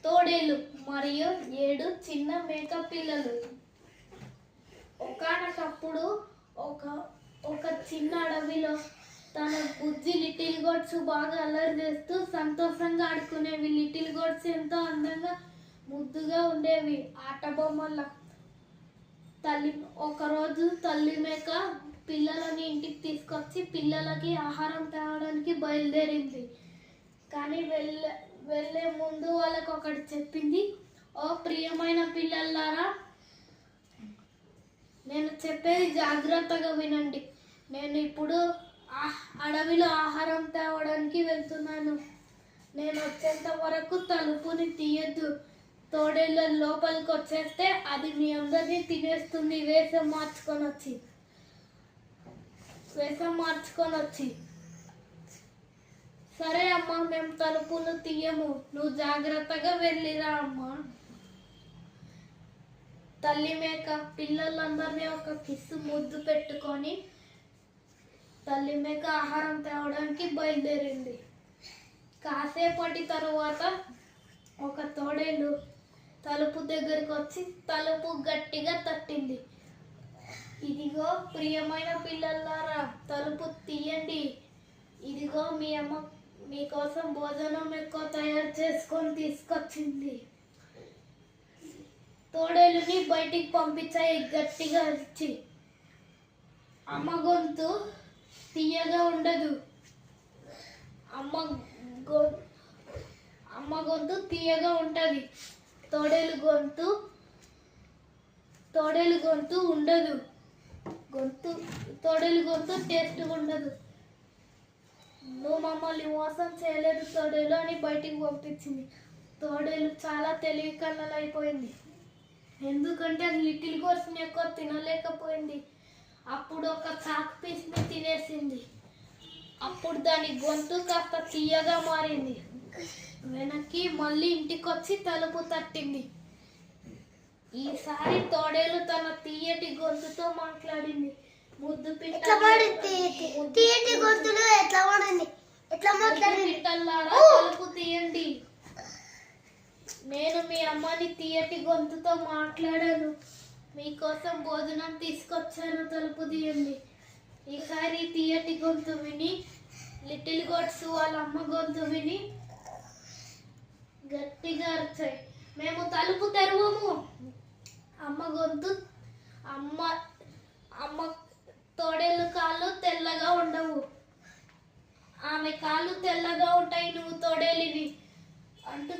తోడేలు మరియు 7 చిన్న మేక పిల్లలు. ఒకానొకప్పుడు ఒక చిన్న అడవిలో తన బుజ్జి లిటిల్ గోట్స్ బాగా అల్లరి చేస్తూ సంతోషంగా ఆడుకునేవి. లిటిల్ గోట్స్ ఎంతో అందంగా ముద్దుగా ఉండేవి, ఆట బొమ్మల. ఒకరోజు తల్లి మేక పిల్లలని ఇంటికి తీసుకొచ్చి పిల్లలకి ఆహారం తేవడానికి బయలుదేరింది. కానీ వెళ్ళే ముందు వాళ్ళకి ఒకటి చెప్పింది. ఓ ప్రియమైన పిల్లలారా, నేను చెప్పేది జాగ్రత్తగా వినండి. నేను ఇప్పుడు అడవిలో ఆహారం తేవడానికి వెళ్తున్నాను. నేను వచ్చేంత వరకు తలుపుని తీయద్దు. తోడేళ్ళ లోపలికి వచ్చేస్తే అది మీ అందరినీ తినేస్తుంది. వేషం మార్చుకొని వచ్చి సరే అమ్మా, మేము తలుపులు తీయము, నువ్వు జాగ్రత్తగా వెళ్ళిరా అమ్మా. తల్లి మేక పిల్లలందరినీ ఒక కిస్సు ముద్దు పెట్టుకొని తల్లి మేక ఆహారం తేవడానికి బయలుదేరింది. కాసేపటి తరువాత ఒక తోడేలు తలుపు దగ్గరికి వచ్చి తలుపు గట్టిగా తట్టింది. ఇదిగో ప్రియమైన పిల్లలారా, తలుపు తీయండి. ఇదిగో మీ అమ్మ మీకోసం భోజనం ఎక్కువ తయారు చేసుకొని తీసుకొచ్చింది. తోడేలుని బయటికి పంపించాయి గట్టిగా ఇచ్చి. అమ్మ గొంతు తీయగా ఉండదు. అమ్మ గొంతు తీయగా ఉంటుంది. తోడేలు గొంతు ఉండదు. తోడేలు గొంతు టేస్ట్గా ఉండదు. నువ్వు మమ్మల్ని మోసం చేయలేదు తోడేలు అని బయటికి పంపించింది. తోడేలు చాలా తెలివి కళ్ళైపోయింది. ఎందుకంటే అది లిటిల్ గోట్స్ని ఎక్కువ తినలేకపోయింది. అప్పుడు ఒక చాక్ పీస్ని తినేసింది. అప్పుడు దాని గొంతు కాస్త తీయగా మారింది. వెనక్కి మళ్ళీ ఇంటికి వచ్చి తలుపు తట్టింది. ఈసారి తోడేలు తన తీయటి గొంతుతో మాట్లాడింది. ముద్దు పిట్టల్లారా, తలుపు తీయండి. నేను మీ అమ్మని తీయటి గొంతుతో మాట్లాడాను. మీకోసం భోజనం తీసుకొచ్చాను, తలుపు తీయండి. ఈసారి తీయటి గొంతు విని లిటిల్ గోట్స్ వాళ్ళ అమ్మ గొంతు విని గట్టిగా అరిచాయి. మేము తలుపు తెరవము. అమ్మ తోడేలు కాళ్ళు తెల్లగా ఉండవు. ఆమె కాళ్ళు తెల్లగా ఉంటాయి, నువ్వు తోడేలివి అంటూ